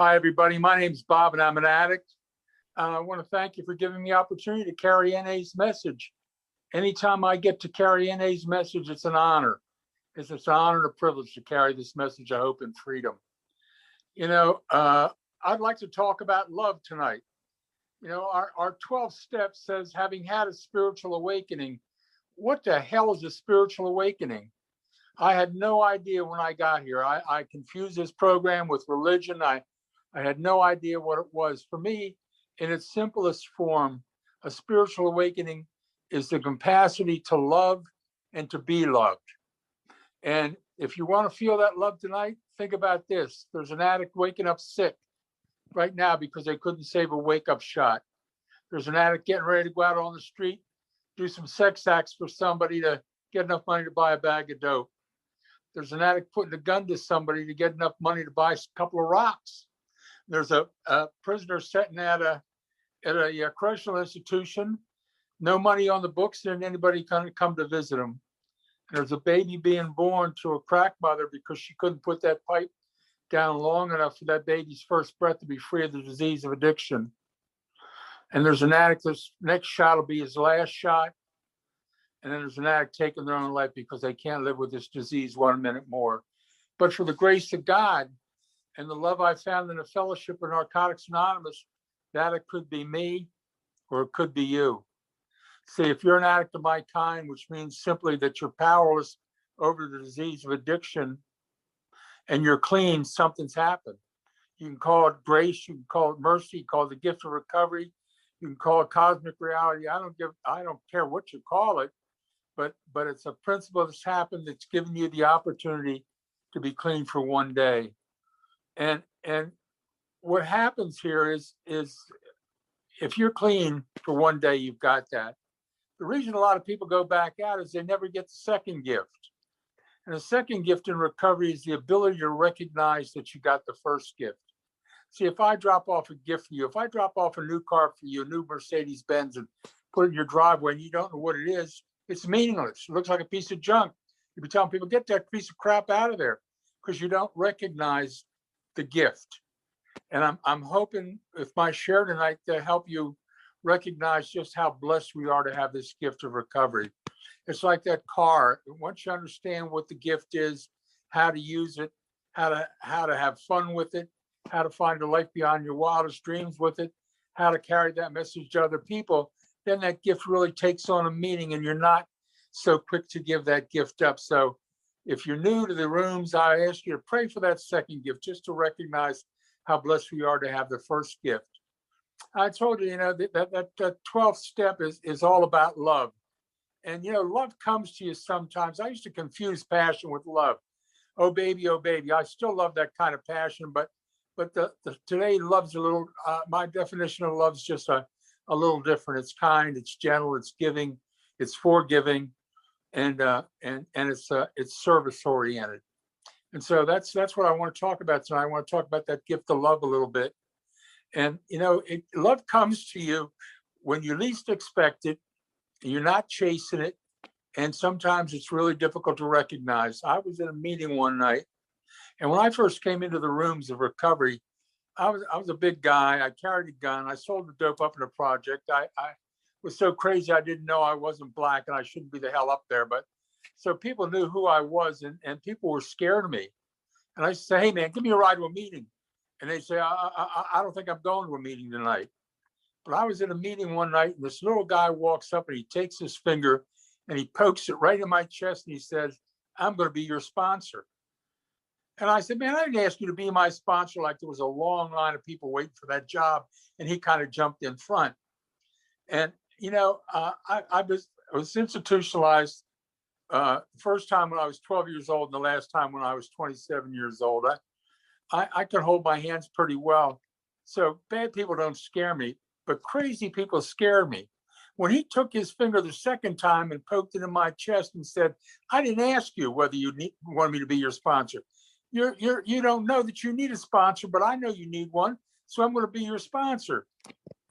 Hi, everybody. My name's Bob, and I'm an addict. I want to thank you for giving me the opportunity to carry NA's message. Anytime I get to carry NA's message, it's an honor. It's an honor and a privilege to carry this message of hope and freedom. I'd like to talk about love tonight. Our 12 steps says, having had a spiritual awakening. What the hell is a spiritual awakening? I had no idea when I got here. I confused this program with religion. I had no idea what it was. For me, in its simplest form, a spiritual awakening is the capacity to love and to be loved. And if you want to feel that love tonight, think about this. There's an addict waking up sick right now because they couldn't save a wake-up shot. There's an addict getting ready to go out on the street, do some sex acts for somebody to get enough money to buy a bag of dope. There's an addict putting a gun to somebody to get enough money to buy a couple of rocks. There's a prisoner sitting at a correctional institution, no money on the books, and anybody can come to visit him. And there's a baby being born to a crack mother because she couldn't put that pipe down long enough for that baby's first breath to be free of the disease of addiction. And there's an addict, this next shot will be his last shot. And then there's an addict taking their own life because they can't live with this disease 1 minute more. But for the grace of God and the love I found in the fellowship of Narcotics Anonymous, that it could be me or it could be you. See, if you're an addict of my kind, which means simply that you're powerless over the disease of addiction and you're clean, something's happened. You can call it grace, you can call it mercy, you can call it the gift of recovery, you can call it cosmic reality. I don't care what you call it, but it's a principle that's happened that's given you the opportunity to be clean for one day. And what happens here is if you're clean for one day, you've got that. The reason a lot of people go back out is they never get the second gift. And the second gift in recovery is the ability to recognize that you got the first gift. See, if I drop off a gift for you, if I drop off a new car for you, a new Mercedes-Benz, and put it in your driveway and you don't know what it is, it's meaningless. It looks like a piece of junk. You'd be telling people, get that piece of crap out of there because you don't recognize the gift. And I'm hoping with my share tonight to help you recognize just how blessed we are to have this gift of recovery. It's like that car. Once you understand what the gift is, how to use it, how to have fun with it, how to find a life beyond your wildest dreams with it, how to carry that message to other people, then that gift really takes on a meaning and you're not so quick to give that gift up. So if you're new to the rooms, I ask you to pray for that second gift, just to recognize how blessed we are to have the first gift. I told you, that 12th step is all about love. And, love comes to you sometimes. I used to confuse passion with love. Oh, baby, oh, baby. I still love that kind of passion, but today love's a little, my definition of love's just a little different. It's kind, it's gentle, it's giving, it's forgiving, and it's service oriented. And so that's what I want to talk about tonight. I want to talk about that gift of love a little bit. And love comes to you when you least expect it. You're not chasing it, and sometimes it's really difficult to recognize. I was in a meeting one night, and when I first came into the rooms of recovery, I was a big guy. I carried a gun. I sold the dope up in a project. I was so crazy I didn't know I wasn't black and I shouldn't be the hell up there. But so people knew who I was, and people were scared of me. And I say, hey, man, give me a ride to a meeting. And they say, I don't think I'm going to a meeting tonight. But I was at a meeting one night, and this little guy walks up and he takes his finger and he pokes it right in my chest and he says, I'm going to be your sponsor. And I said, man, I didn't ask you to be my sponsor. Like there was a long line of people waiting for that job. And he kind of jumped in front. And, I was institutionalized the first time when I was 12 years old and the last time when I was 27 years old. I could hold my hands pretty well. So bad people don't scare me, but crazy people scare me. When he took his finger the second time and poked it in my chest and said, I didn't ask you whether you want me to be your sponsor. You don't know that you need a sponsor, but I know you need one. So I'm going to be your sponsor.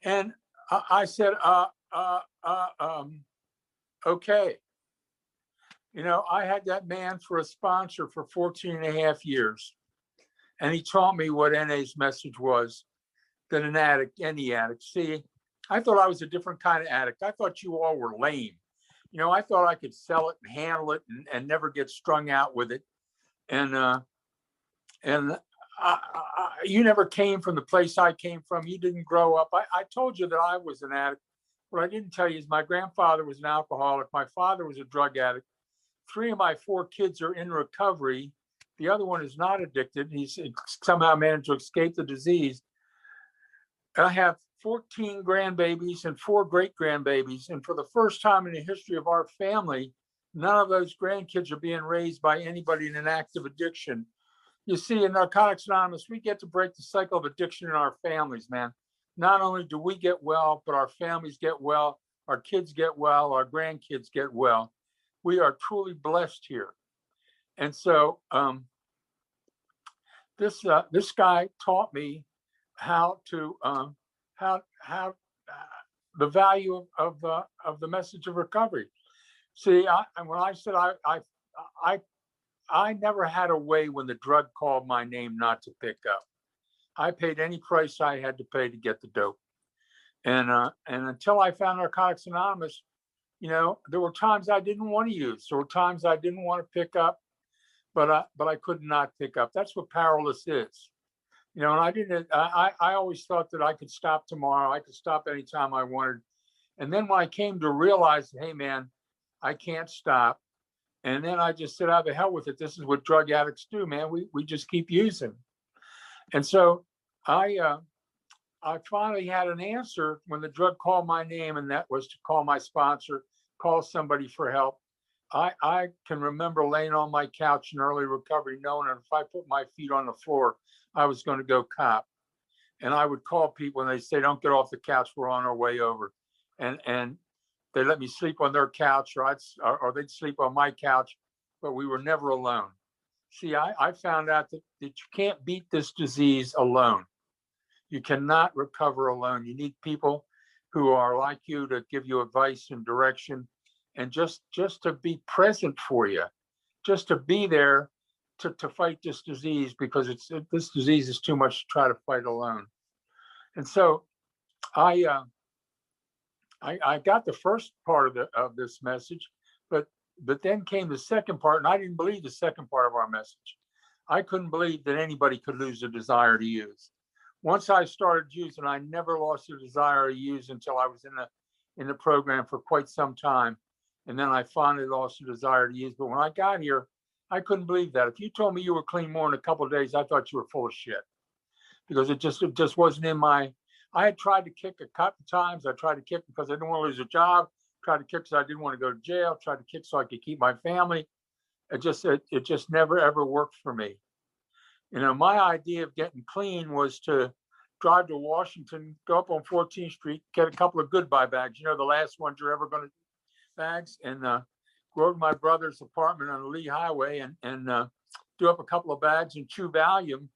And I said, okay. I had that man for a sponsor for 14 and a half years. And he taught me what NA's message was, that an addict, any addict. See, I thought I was a different kind of addict. I thought you all were lame. I thought I could sell it and handle it and never get strung out with it. And you never came from the place I came from. You didn't grow up. I told you that I was an addict. What I didn't tell you is my grandfather was an alcoholic. My father was a drug addict. 3 of my 4 kids are in recovery. The other one is not addicted. He's somehow managed to escape the disease. I have 14 grandbabies and 4 great-grandbabies. And for the first time in the history of our family, none of those grandkids are being raised by anybody in an active addiction. You see, in Narcotics Anonymous, we get to break the cycle of addiction in our families, man. Not only do we get well, but our families get well, our kids get well, our grandkids get well. We are truly blessed here. And so this guy taught me how to the value of the message of recovery. See, when I said I never had a way when the drug called my name not to pick up. I paid any price I had to pay to get the dope. And until I found Narcotics Anonymous, there were times I didn't want to use. There were times I didn't want to pick up, but I could not pick up. That's what powerless is. And I always thought that I could stop tomorrow. I could stop anytime I wanted. And then when I came to realize, hey, man, I can't stop. And then I just said, "Out the hell with it. This is what drug addicts do, man. We just keep using." And so I finally had an answer when the drug called my name, and that was to call my sponsor, call somebody for help. I can remember laying on my couch in early recovery, knowing that if I put my feet on the floor, I was going to go cop. And I would call people and they'd say, "Don't get off the couch. We're on our way over." And they let me sleep on their couch, or they'd sleep on my couch, but we were never alone. See, I found out that you can't beat this disease alone. You cannot recover alone. You need people who are like you to give you advice and direction, and just to be present for you, just to be there to fight this disease, because this disease is too much to try to fight alone. And so I got the first part of this message, but then came the second part, and I didn't believe the second part of our message. I couldn't believe that anybody could lose a desire to use. Once I started using, I never lost a desire to use until I was in the program for quite some time, and then I finally lost a desire to use. But when I got here, I couldn't believe that. If you told me you were clean more in a couple of days, I thought you were full of shit, because it just wasn't in my. I had tried to kick a couple times. I tried to kick because I didn't want to lose a job. Tried to kick because I didn't want to go to jail. Tried to kick so I could keep my family. It just never ever worked for me. My idea of getting clean was to drive to Washington, go up on 14th Street, get a couple of goodbye bags. The last ones you're ever going to bags, and go to my brother's apartment on the Lee Highway and do up a couple of bags and chew Valium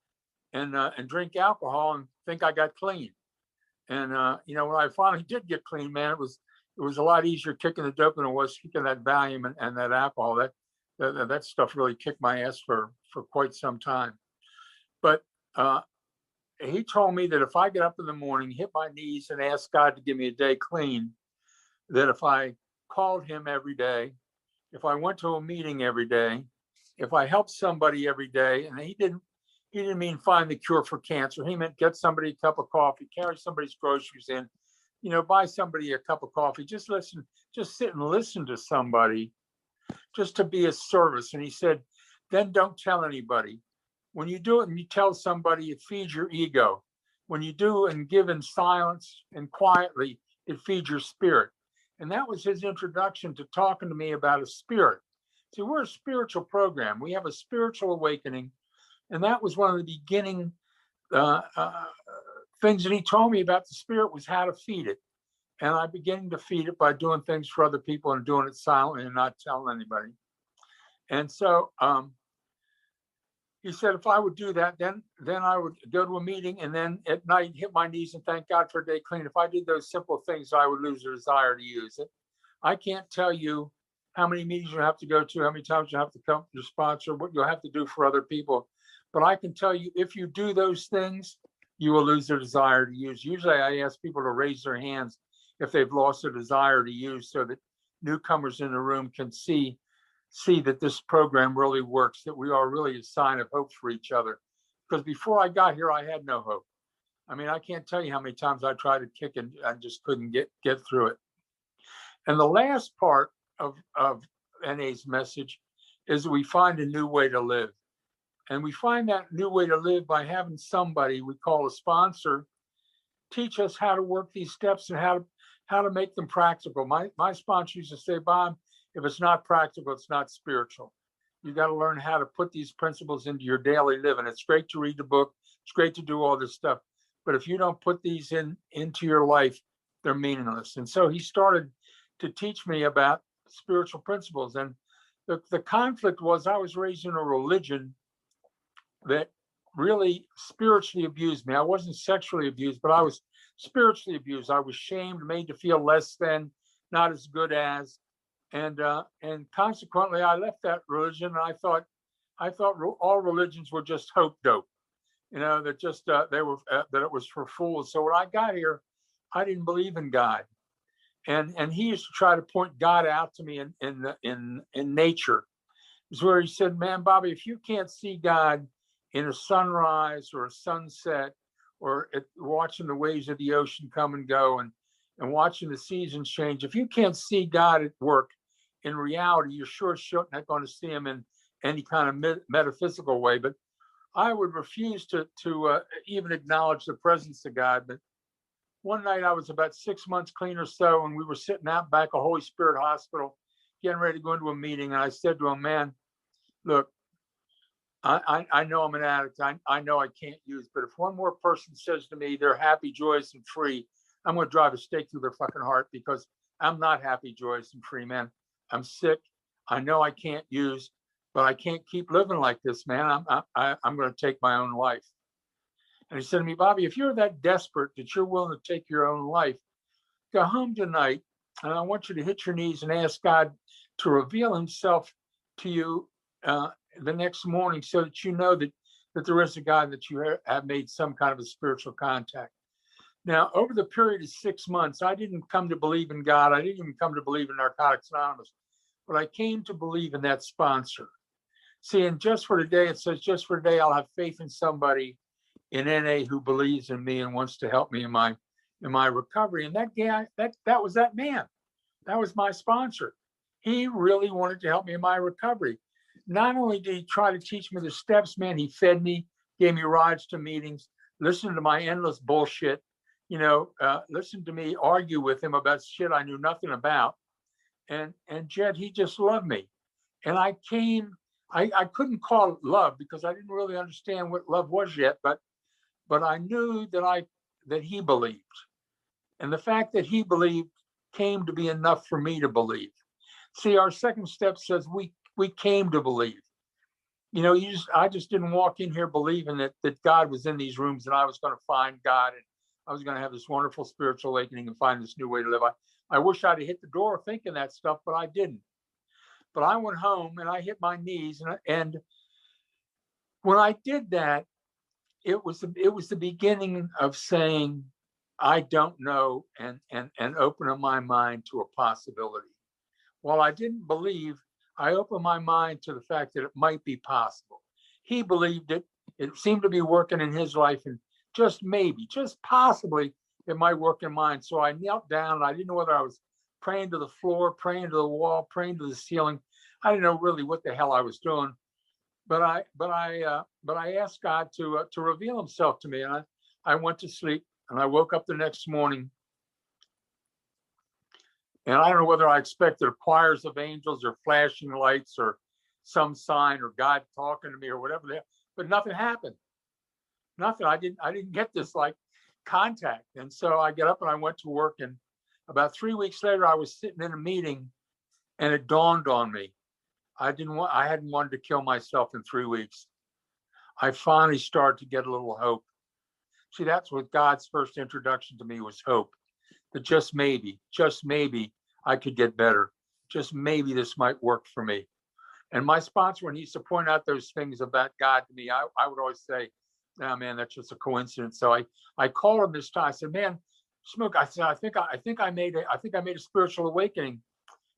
and drink alcohol and think I got clean. And when I finally did get clean, man, it was a lot easier kicking the dope than it was kicking that Valium and that alcohol. That stuff really kicked my ass for quite some time. But he told me that if I get up in the morning, hit my knees, and ask God to give me a day clean, that if I called him every day, if I went to a meeting every day, if I helped somebody every day, and he didn't mean find the cure for cancer. He meant get somebody a cup of coffee, carry somebody's groceries in, buy somebody a cup of coffee, just sit and listen to somebody, just to be a service. And he said, then don't tell anybody. When you do it and you tell somebody, it feeds your ego. When you do and give in silence and quietly, it feeds your spirit. And that was his introduction to talking to me about a spirit. See, we're a spiritual program. We have a spiritual awakening. And that was one of the beginning things that he told me about the spirit, was how to feed it. And I began to feed it by doing things for other people and doing it silently and not telling anybody. And so he said, if I would do that, then I would go to a meeting, and then at night hit my knees and thank God for a day clean. If I did those simple things, I would lose the desire to use it. I can't tell you how many meetings you have to go to, how many times you have to come to your sponsor, what you'll have to do for other people. But I can tell you, if you do those things, you will lose their desire to use. Usually I ask people to raise their hands if they've lost their desire to use, so that newcomers in the room can see that this program really works, that we are really a sign of hope for each other. Because before I got here, I had no hope. I mean, I can't tell you how many times I tried to kick and I just couldn't get through it. And the last part of NA's message is we find a new way to live. And we find that new way to live by having somebody we call a sponsor teach us how to work these steps and how to make them practical. My sponsor used to say, Bob, if it's not practical, it's not spiritual. You got to learn how to put these principles into your daily living. It's great to read the book. It's great to do all this stuff. But if you don't put these into your life, they're meaningless. And so he started to teach me about spiritual principles. And the conflict was, I was raised in a religion that really spiritually abused me. I wasn't sexually abused, but I was spiritually abused. I was shamed, made to feel less than, not as good as. And consequently, I left that religion. And I thought all religions were just hope dope, that just that it was for fools. So when I got here, I didn't believe in God, and he used to try to point God out to me in nature. It's where he said, "Man, Bobby, if you can't see God in a sunrise or a sunset, or watching the waves of the ocean come and go, and watching the seasons change, if you can't see God at work in reality, you're sure not going to see him in any kind of metaphysical way." But I would refuse to even acknowledge the presence of God. But one night I was about 6 months clean or so, and we were sitting out back a Holy Spirit hospital, getting ready to go into a meeting. And I said to him, "Man, look, I know I'm an addict. I know I can't use, but if one more person says to me they're happy, joyous, and free, I'm going to drive a stake through their fucking heart, because I'm not happy, joyous, and free, man. I'm sick. I know I can't use, but I can't keep living like this, man. I'm going to take my own life." And he said to me, "Bobby, if you're that desperate that you're willing to take your own life, go home tonight, and I want you to hit your knees and ask God to reveal himself to you the next morning, so that you know that there is a God, that you have made some kind of a spiritual contact." Now, over the period of 6 months, I didn't come to believe in God. I didn't even come to believe in Narcotics Anonymous, but I came to believe in that sponsor. See, and Just for Today, it says, just for today, I'll have faith in somebody in NA who believes in me and wants to help me in my recovery. And that guy, that was that man. That was my sponsor. He really wanted to help me in my recovery. Not only did he try to teach me the steps, man, he fed me, gave me rides to meetings, listened to my endless bullshit, listened to me argue with him about shit I knew nothing about. And Jed, he just loved me. And I couldn't call it love, because I didn't really understand what love was yet, but I knew that he believed. And the fact that he believed came to be enough for me to believe. See, our second step says we came to believe. I just didn't walk in here believing that God was in these rooms, and I was going to find God, and I was going to have this wonderful spiritual awakening and find this new way to live. I wish I'd hit the door thinking that stuff, but I didn't. But I went home and I hit my knees, and when I did that, it was the beginning of saying, I don't know, and opening my mind to a possibility. While I didn't believe, I opened my mind to the fact that it might be possible. He believed it. It seemed to be working in his life, and just maybe, just possibly, it might work in mine. So I knelt down, and I didn't know whether I was praying to the floor, praying to the wall, praying to the ceiling. I didn't know really what the hell I was doing, but I asked God to reveal himself to me, and I went to sleep, and I woke up the next morning. And I don't know whether I expected choirs of angels or flashing lights or some sign or God talking to me or whatever, but nothing happened. Nothing. I didn't get this like contact. And so I get up and I went to work. And about 3 weeks later, I was sitting in a meeting, and it dawned on me. I hadn't wanted to kill myself in 3 weeks. I finally started to get a little hope. See, that's what God's first introduction to me was, hope. That just maybe I could get better. Just maybe this might work for me. And my sponsor, when he used to point out those things about God to me, I would always say, "No, man, that's just a coincidence." So I called him this time. I said, "Man, Smoke," I said, I think I made a spiritual awakening."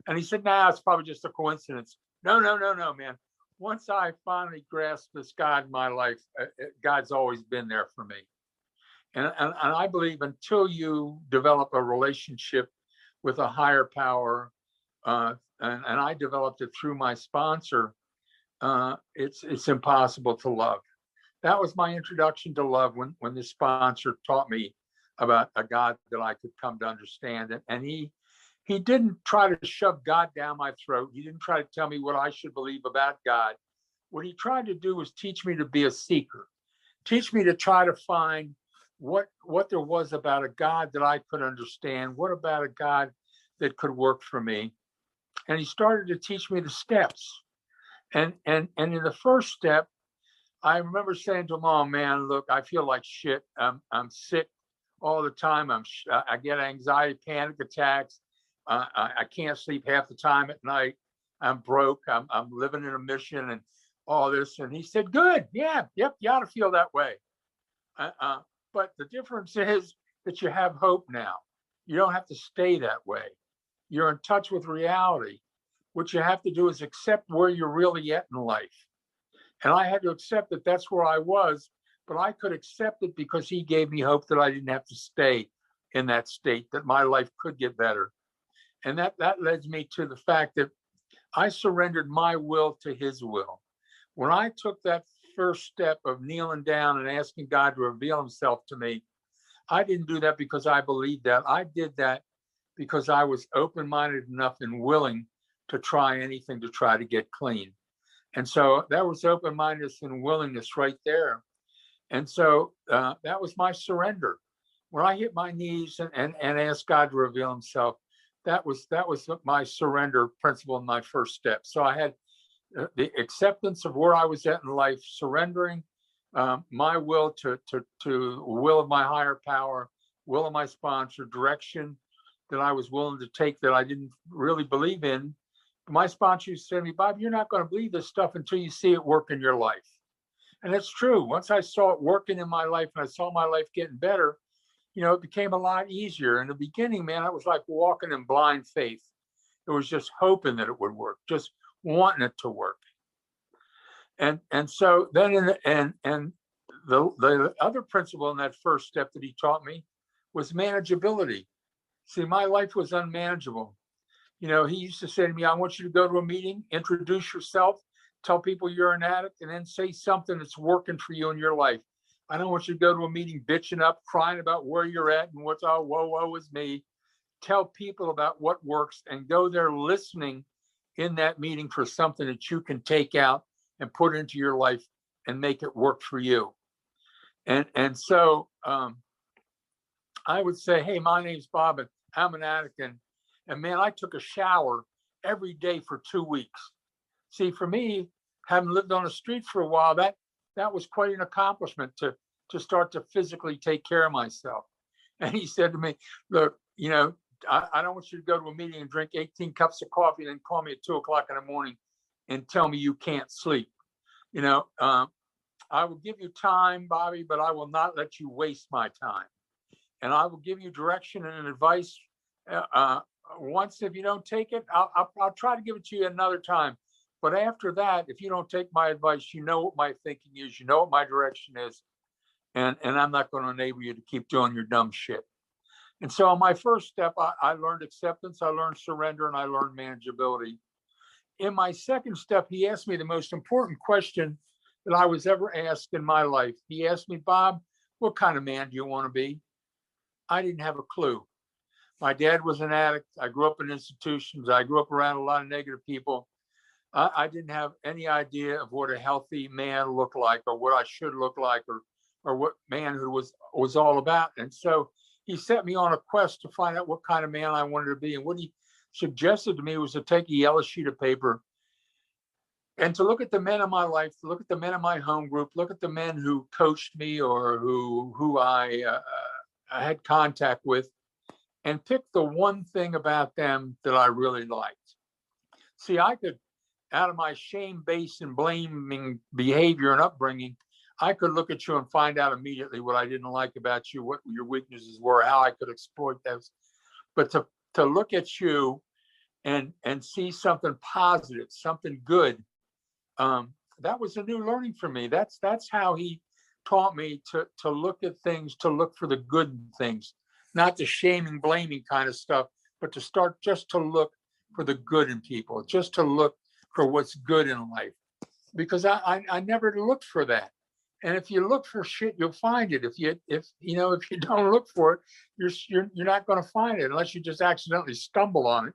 And he said, "Nah, it's probably just a coincidence." No, no, no, no, man. Once I finally grasped this God in my life, God's always been there for me. And I believe until you develop a relationship with a higher power, and I developed it through my sponsor, it's impossible to love. That was my introduction to love when the sponsor taught me about a God that I could come to understand. And he didn't try to shove God down my throat. He didn't try to tell me what I should believe about God. What he tried to do was teach me to be a seeker, teach me to try to find what there was about a God that I could understand, what about a God that could work for me. And he started to teach me the steps. And in the first step, I remember saying to him, "Oh man, look, I feel like shit. I'm sick all the time. I get anxiety, panic attacks. I can't sleep half the time at night. I'm broke. I'm living in a mission and all this." And he said, "Good, yeah, yep, you ought to feel that way. But the difference is that you have hope now. You don't have to stay that way. You're in touch with reality. What you have to do is accept where you're really at in life." And I had to accept that that's where I was, but I could accept it because he gave me hope that I didn't have to stay in that state, that my life could get better. And that led me to the fact that I surrendered my will to his will. When I took that first step of kneeling down and asking God to reveal himself to me, I didn't do that because I believed that. I did that because I was open-minded enough and willing to try anything to try to get clean. And so that was open-mindedness and willingness right there. And so that was my surrender. When I hit my knees and asked God to reveal himself, that was my surrender principle in my first step. So I had the acceptance of where I was at in life, surrendering my will to will of my higher power, will of my sponsor, direction that I was willing to take that I didn't really believe in. My sponsor used to say to me, "Bob, you're not going to believe this stuff until you see it work in your life." And it's true. Once I saw it working in my life and I saw my life getting better, it became a lot easier. In the beginning, man, I was like walking in blind faith. It was just hoping that it would work, just wanting it to work. And so then the other principle in that first step that he taught me was manageability. See, my life was unmanageable. He used to say to me, "I want you to go to a meeting, introduce yourself, tell people you're an addict, and then say something that's working for you in your life. I don't want you to go to a meeting bitching up, crying about where you're at and what's, oh, woe is me. Tell people about what works and go there listening in that meeting for something that you can take out and put into your life and make it work for you." And so I would say, "Hey, my name's Bob, and I'm an addict." And man, I took a shower every day for 2 weeks. See, for me, having lived on the street for a while, that was quite an accomplishment to start to physically take care of myself. And he said to me, "Look, I don't want you to go to a meeting and drink 18 cups of coffee and then call me at 2:00 in the morning and tell me you can't sleep. I will give you time, Bobby, but I will not let you waste my time. And I will give you direction and advice. Once, if you don't take it, I'll try to give it to you another time. But after that, if you don't take my advice, you know what my thinking is, you know what my direction is, and I'm not going to enable you to keep doing your dumb shit." And so on my first step, I learned acceptance, I learned surrender, and I learned manageability. In my second step, he asked me the most important question that I was ever asked in my life. He asked me, "Bob, what kind of man do you want to be?" I didn't have a clue. My dad was an addict. I grew up in institutions. I grew up around a lot of negative people. I didn't have any idea of what a healthy man looked like or what I should look like or what manhood was all about. And so he set me on a quest to find out what kind of man I wanted to be. And what he suggested to me was to take a yellow sheet of paper and to look at the men in my life, to look at the men in my home group, look at the men who coached me or who I had contact with, and pick the one thing about them that I really liked. See, I could out of my shame-based and blaming behavior and upbringing, I could look at you and find out immediately what I didn't like about you, what your weaknesses were, how I could exploit those. But to look at you and see something positive, something good, that was a new learning for me. That's how he taught me to look at things, to look for the good in things, not the shaming, blaming kind of stuff, but to start just to look for the good in people, just to look for what's good in life. Because I never looked for that. And if you look for shit, you'll find it. If you don't look for it, you're not going to find it unless you just accidentally stumble on it.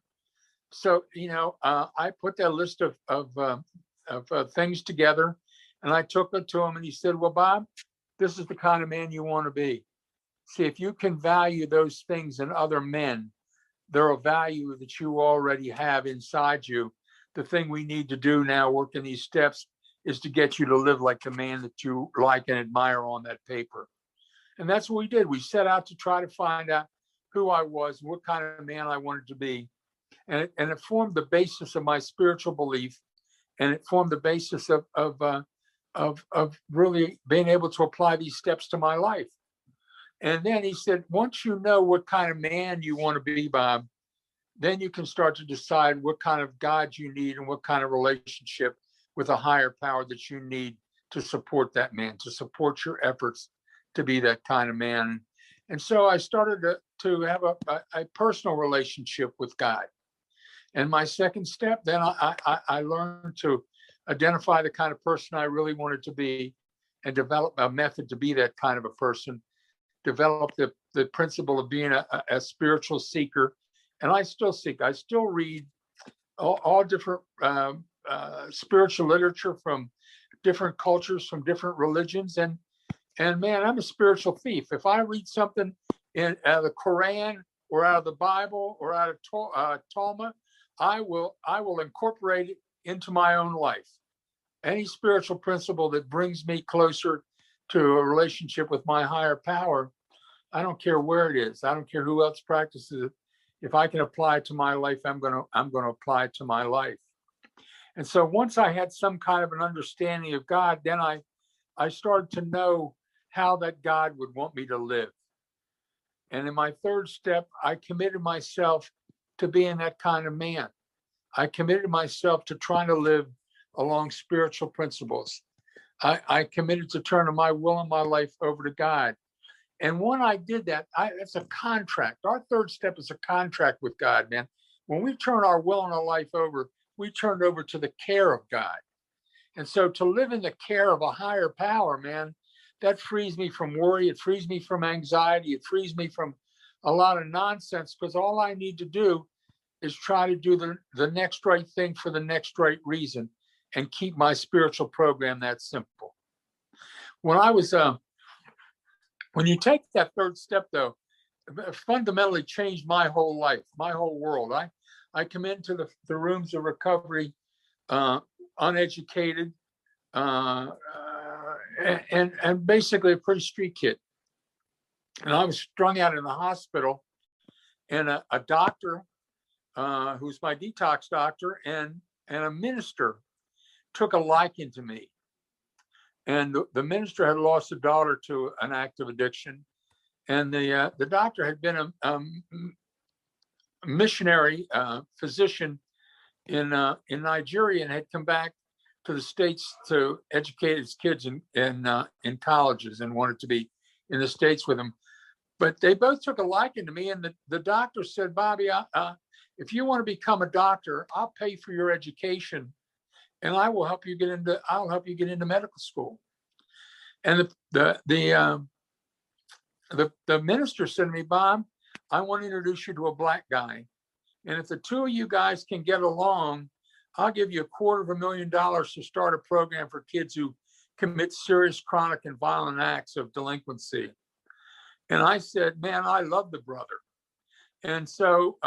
So I put that list of things together, and I took it to him, and he said, "Well, Bob, this is the kind of man you want to be. See, if you can value those things in other men, they're a value that you already have inside you. The thing we need to do now, working these steps, is to get you to live like the man that you like and admire on that paper." And that's what we did. We set out to try to find out who I was, what kind of man I wanted to be. And it formed the basis of my spiritual belief. And it formed the basis of really being able to apply these steps to my life. And then he said, once you know what kind of man you want to be, Bob, then you can start to decide what kind of God you need and what kind of relationship with a higher power that you need to support that man, to support your efforts to be that kind of man. And so I started to have a personal relationship with God. And my second step, then I learned to identify the kind of person I really wanted to be and develop a method to be that kind of a person, develop the principle of being a spiritual seeker. And I still seek, I still read all different spiritual literature from different cultures, from different religions. And man, I'm a spiritual thief. If I read something in the Quran or out of the Bible or out of Talmud, I will incorporate it into my own life. Any spiritual principle that brings me closer to a relationship with my higher power, I don't care where it is. I don't care who else practices it. If I can apply it to my life, I'm going to apply it to my life. And so once I had some kind of an understanding of God, then I started to know how that God would want me to live. And in my third step, I committed myself to being that kind of man. I committed myself to trying to live along spiritual principles. I committed to turning my will and my life over to God. And when I did that, it's a contract. Our third step is a contract with God, man. When we turn our will and our life over, we turn it over to the care of God. And so to live in the care of a higher power, man, that frees me from worry. It frees me from anxiety. It frees me from a lot of nonsense, because all I need to do is try to do the next right thing for the next right reason and keep my spiritual program that simple. When you take that third step, though, it fundamentally changed my whole life, my whole world. I come into the rooms of recovery uneducated and basically a pretty street kid. And I was strung out in the hospital, and a doctor who's my detox doctor and a minister took a liking to me. And the minister had lost a daughter to an active addiction. And the doctor had been a missionary physician in Nigeria and had come back to the States to educate his kids in colleges and wanted to be in the States with him. But they both took a liking to me. And the doctor said, "Bobby, if you want to become a doctor, I'll pay for your education, and I'll help you get into medical school." And the minister said to me, "Bob, I want to introduce you to a black guy. And if the two of you guys can get along, I'll give you $250,000 to start a program for kids who commit serious, chronic, and violent acts of delinquency." And I said, "Man, I love the brother." And so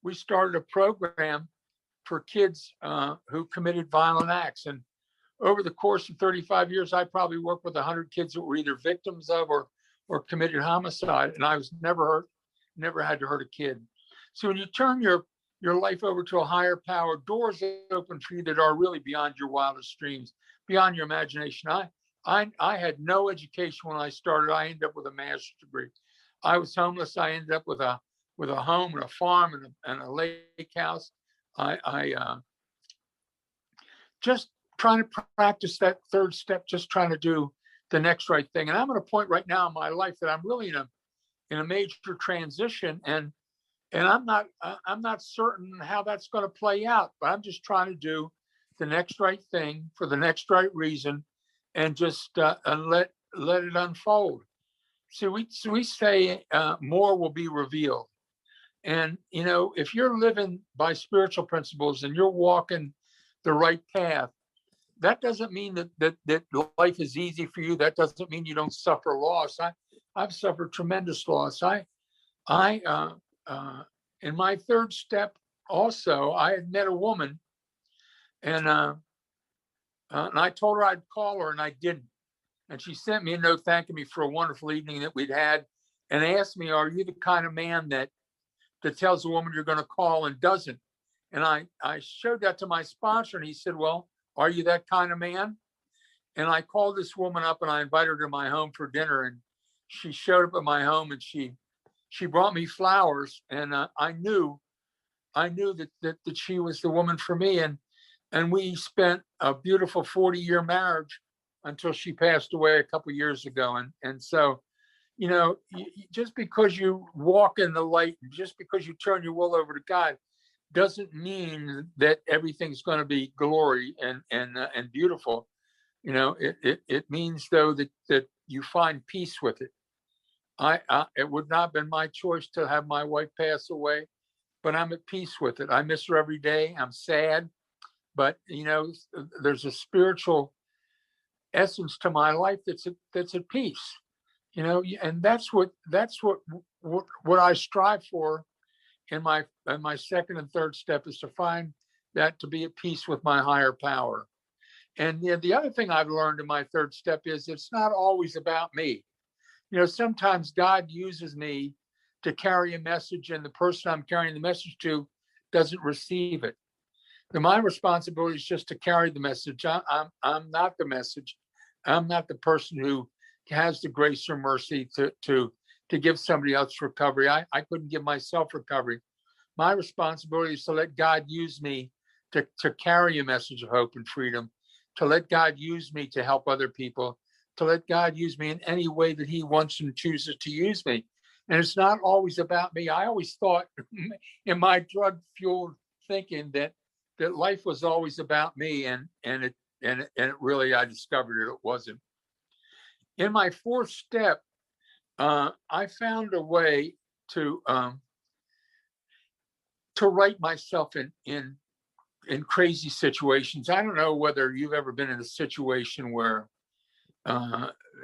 we started a program for kids who committed violent acts. And over the course of 35 years, I probably worked with 100 kids that were either victims of or committed homicide. And I was never had to hurt a kid. So when you turn your your life over to a higher power, doors open for you that are really beyond your wildest dreams, beyond your imagination. I had no education when I started. I ended up with a master's degree. I was homeless. I ended up with a home and a farm and a lake house. I just trying to practice that third step, just trying to do the next right thing. And I'm at a point right now in my life that I'm really in a major transition, and I'm not certain how that's going to play out, but I'm just trying to do the next right thing for the next right reason, and just and let it unfold. So we say more will be revealed. And if you're living by spiritual principles and you're walking the right path, that doesn't mean that life is easy for you. That doesn't mean you don't suffer loss. I've suffered tremendous loss. I in my third step also, I had met a woman, and I told her I'd call her, and I didn't. And she sent me a note thanking me for a wonderful evening that we'd had, and asked me, "Are you the kind of man that tells a woman you're going to call and doesn't?" And I showed that to my sponsor, and he said, "Well, are you that kind of man?" And I called this woman up, and I invited her to my home for dinner, and she showed up at my home, and she brought me flowers, and I knew that she was the woman for me, and we spent a beautiful 40-year marriage until she passed away a couple of years ago. And so, just because you walk in the light, just because you turn your will over to God, doesn't mean that everything's going to be glory and beautiful. It means though that you find peace with it. It would not have been my choice to have my wife pass away, but I'm at peace with it. I miss her every day. I'm sad, but there's a spiritual essence to my life that's at peace. And that's what I strive for in my second and third step, is to find that, to be at peace with my higher power. And the other thing I've learned in my third step is it's not always about me. Sometimes God uses me to carry a message, and the person I'm carrying the message to doesn't receive it. And my responsibility is just to carry the message. I'm not the message. I'm not the person who has the grace or mercy to give somebody else recovery. I couldn't give myself recovery. My responsibility is to let God use me to carry a message of hope and freedom, to let God use me to help other people, to let God use me in any way that he wants and chooses to use me. And it's not always about me. I always thought in my drug-fueled thinking that life was always about me, and it really, I discovered it wasn't. In my fourth step, I found a way to right myself in crazy situations. I don't know whether you've ever been in a situation where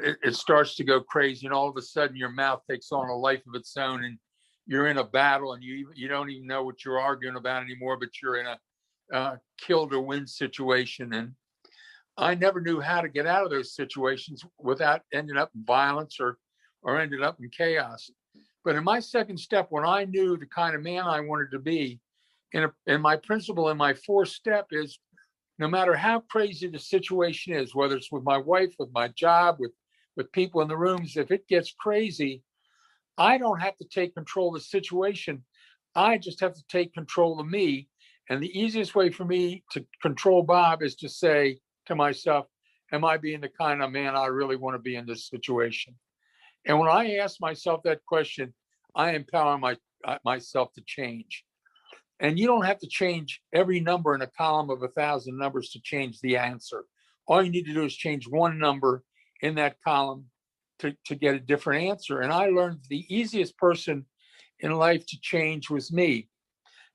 it starts to go crazy, and all of a sudden your mouth takes on a life of its own, and you're in a battle, and you don't even know what you're arguing about anymore, but you're in a kill to win situation. And I never knew how to get out of those situations without ending up in violence or ended up in chaos. But in my second step, when I knew the kind of man I wanted to be, and my principle in my fourth step is, no matter how crazy the situation is, whether it's with my wife, with my job, with people in the rooms, if it gets crazy, I don't have to take control of the situation. I just have to take control of me. And the easiest way for me to control Bob is to say to myself, am I being the kind of man I really want to be in this situation? And when I ask myself that question, I empower myself to change. And you don't have to change every number in a column of 1,000 numbers to change the answer. All you need to do is change one number in that column to get a different answer. And I learned the easiest person in life to change was me.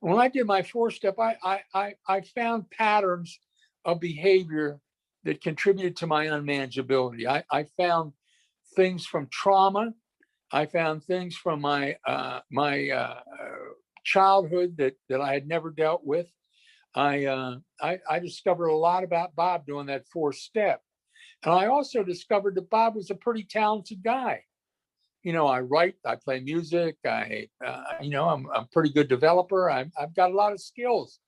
And when I did my fourth step, I found patterns of behavior that contributed to my unmanageability. I found things from trauma. I found things from my childhood that I had never dealt with. I discovered a lot about Bob doing that fourth step. And I also discovered that Bob was a pretty talented guy. I write, I play music, I'm a pretty good developer. I've got a lot of skills.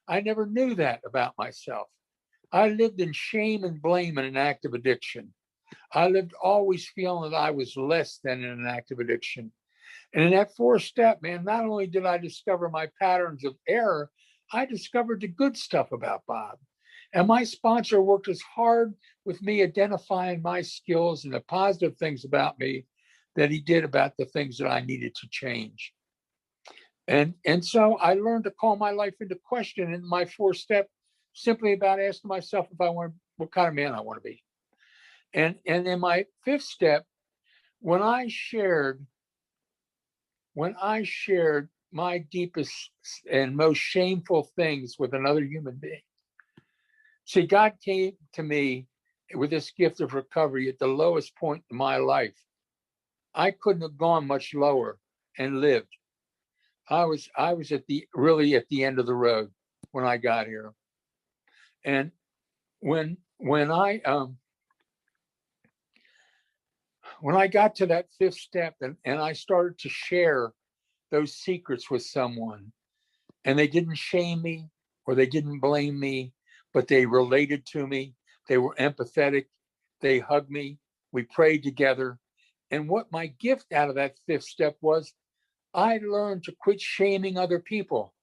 I never knew that about myself. I lived in shame and blame and an active addiction. I lived always feeling that I was less than in an active addiction. And in that fourth step, man, not only did I discover my patterns of error, I discovered the good stuff about Bob. And my sponsor worked as hard with me identifying my skills and the positive things about me that he did about the things that I needed to change. And so I learned to call my life into question in my fourth step, simply about asking myself if I want, what kind of man I want to be. And in my fifth step, when I shared my deepest and most shameful things with another human being. See, God came to me with this gift of recovery at the lowest point in my life. I couldn't have gone much lower and lived. I was at the end of the road when I got here. And when I got to that fifth step and I started to share those secrets with someone, and they didn't shame me or they didn't blame me, but they related to me. They were empathetic. They hugged me. We prayed together. And what my gift out of that fifth step was, I learned to quit shaming other people.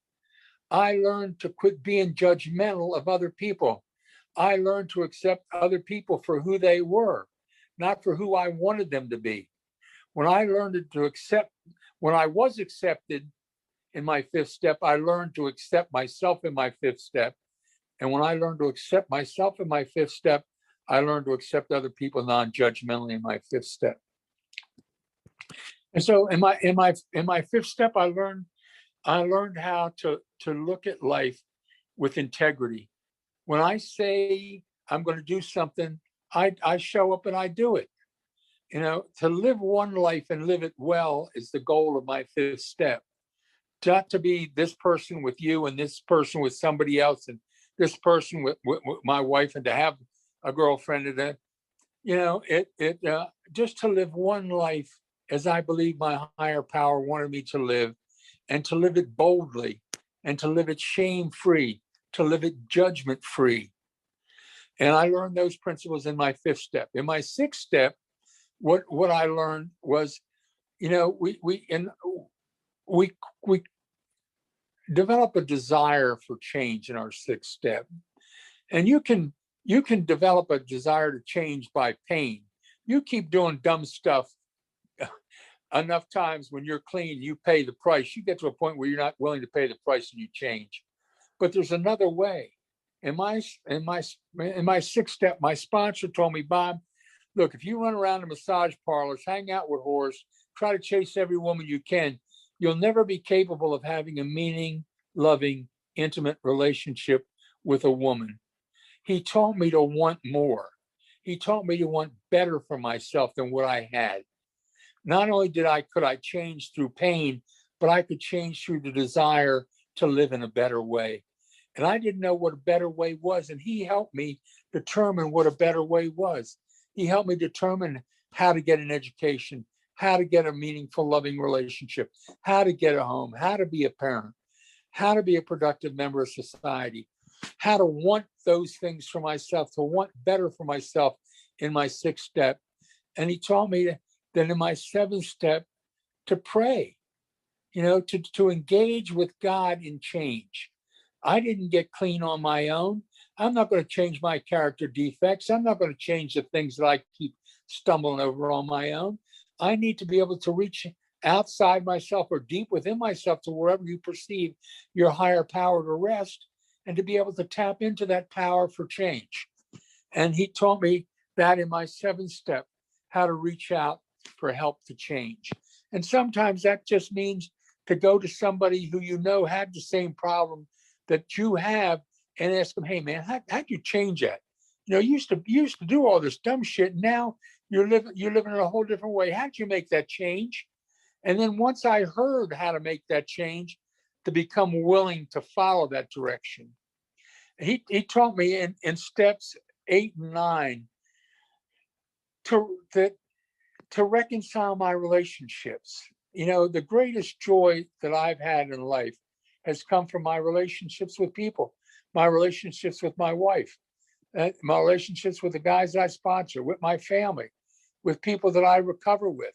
I learned to quit being judgmental of other people. I learned to accept other people for who they were, not for who I wanted them to be. When I was accepted in my fifth step, I learned to accept myself in my fifth step. And when I learned to accept myself in my fifth step, I learned to accept other people non-judgmentally in my fifth step. And so in my fifth step, I learned how to look at life with integrity. When I say I'm going to do something, I show up and I do it. To live one life and live it well is the goal of my fifth step. Not to be this person with you and this person with somebody else and this person with my wife, and to have a girlfriend and that, just to live one life as I believe my higher power wanted me to live, and to live it boldly, and to live it shame-free, to live it judgment-free. And I learned those principles in my fifth step. In my sixth step, what I learned was, we develop a desire for change in our sixth step. And you can develop a desire to change by pain. You keep doing dumb stuff enough times, when you're clean, you pay the price. You get to a point where you're not willing to pay the price and you change. But there's another way. In my sixth step, my sponsor told me, Bob, look, if you run around the massage parlors, hang out with whores, try to chase every woman you can, you'll never be capable of having a meaning, loving, intimate relationship with a woman. He taught me to want more. He taught me to want better for myself than what I had. Not only could I change through pain, but I could change through the desire to live in a better way. And I didn't know what a better way was. And he helped me determine what a better way was. He helped me determine how to get an education, how to get a meaningful, loving relationship, how to get a home, how to be a parent, how to be a productive member of society, how to want those things for myself, to want better for myself in my sixth step. And he taught me that in my seventh step, to pray, to engage with God in change. I didn't get clean on my own. I'm not going to change my character defects. I'm not going to change the things that I keep stumbling over on my own. I need to be able to reach outside myself or deep within myself to wherever you perceive your higher power to rest, and to be able to tap into that power for change. And he taught me that in my seventh step, how to reach out for help to change. And sometimes that just means to go to somebody who had the same problem that you have and ask them, hey man, how'd you change that? You used to do all this dumb shit. Now you're living in a whole different way. How'd you make that change? And then once I heard how to make that change, to become willing to follow that direction. He taught me in steps 8 and 9 that to reconcile my relationships. You know, the greatest joy that I've had in life has come from my relationships with people, my relationships with my wife, my relationships with the guys that I sponsor, with my family, with people that I recover with.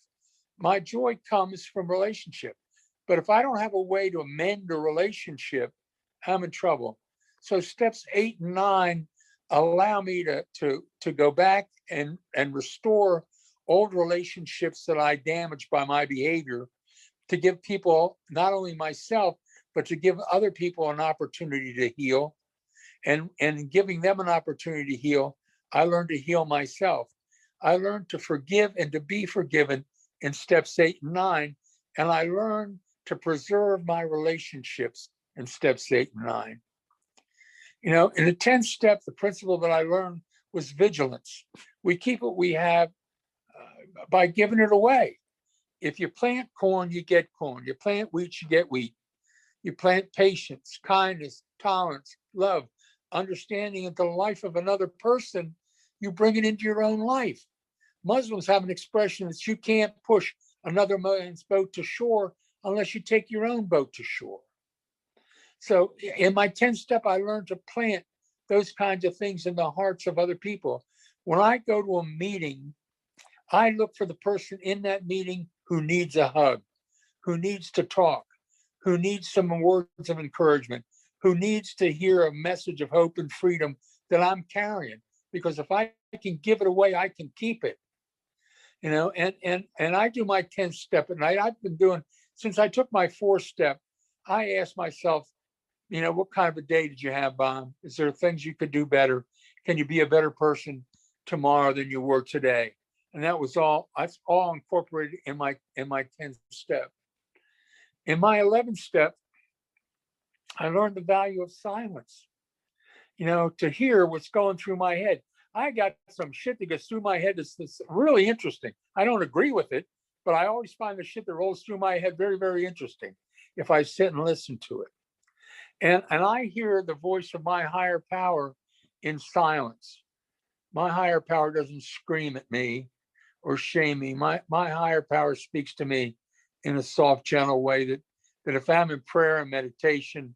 My joy comes from relationship. But if I don't have a way to amend a relationship, I'm in trouble. So steps 8 and 9 allow me to go back and restore old relationships that I damaged by my behavior, to give people, not only myself, but to give other people an opportunity to heal. And giving them an opportunity to heal, I learned to heal myself. I learned to forgive and to be forgiven in steps 8 and 9. And I learned to preserve my relationships in steps 8 and 9. You know, in the 10th step, the principle that I learned was vigilance. We keep what we have by giving it away. If you plant corn, you get corn. You plant wheat, you get wheat. You plant patience, kindness, tolerance, love, understanding into the life of another person, you bring it into your own life. Muslims have an expression that you can't push another man's boat to shore unless you take your own boat to shore. So in my 10th step, I learned to plant those kinds of things in the hearts of other people. When I go to a meeting, I look for the person in that meeting who needs a hug, who needs to talk, who needs some words of encouragement, who needs to hear a message of hope and freedom that I'm carrying. Because if I can give it away, I can keep it. You know, and I do my 10th step at night. I've been doing, since I took my 4th step, I ask myself, you know, what kind of a day did you have, Bob? Is there things you could do better? Can you be a better person tomorrow than you were today? And that's all incorporated in my 10th step. In my 11th step, I learned the value of silence, you know, to hear what's going through my head. I got some shit that goes through my head that's really interesting. I don't agree with it, but I always find the shit that rolls through my head very, very interesting if I sit and listen to it. And I hear the voice of my higher power in silence. My higher power doesn't scream at me or shame me. My higher power speaks to me in a soft, gentle way that if I'm in prayer and meditation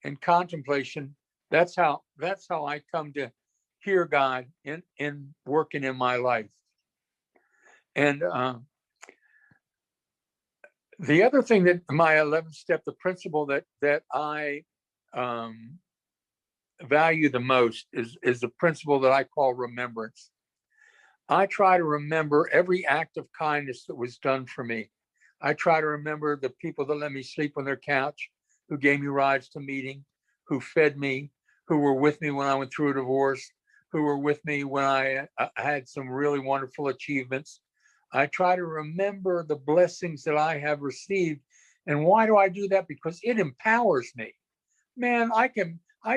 and contemplation, that's how I come to hear God in working in my life. And the other thing that my 11th step, the principle that I value the most is the principle that I call remembrance. I try to remember every act of kindness that was done for me. I try to remember the people that let me sleep on their couch, who gave me rides to meeting, who fed me, who were with me when I went through a divorce, who were with me when I had some really wonderful achievements. I try to remember the blessings that I have received. And why do I do that? Because it empowers me. Man, I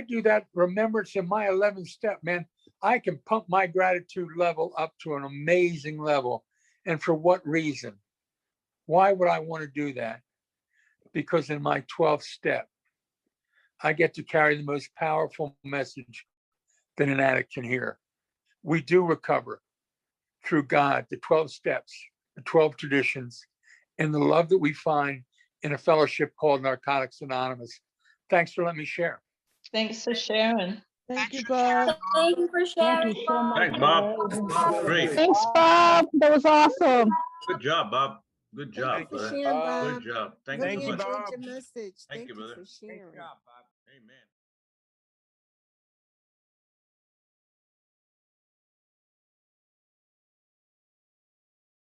do that remembrance in my 11th step, man. I can pump my gratitude level up to an amazing level. And for what reason? Why would I want to do that? Because in my 12th step, I get to carry the most powerful message that an addict can hear. We do recover through God, the 12 steps, the 12 traditions, and the love that we find in a fellowship called Narcotics Anonymous. Thanks for letting me share. Thanks for sharing. Thank you, Bob. Thank you for sharing. Thank you so much. Thanks, Bob. Great. Thanks, Bob. That was awesome. Good job, Bob. Good job, Thank you for brother. sharing, Bob. Good job. Thank Thank you you, so much. Bob. Your message. Thank you, Thank you brother. for sharing. Amen.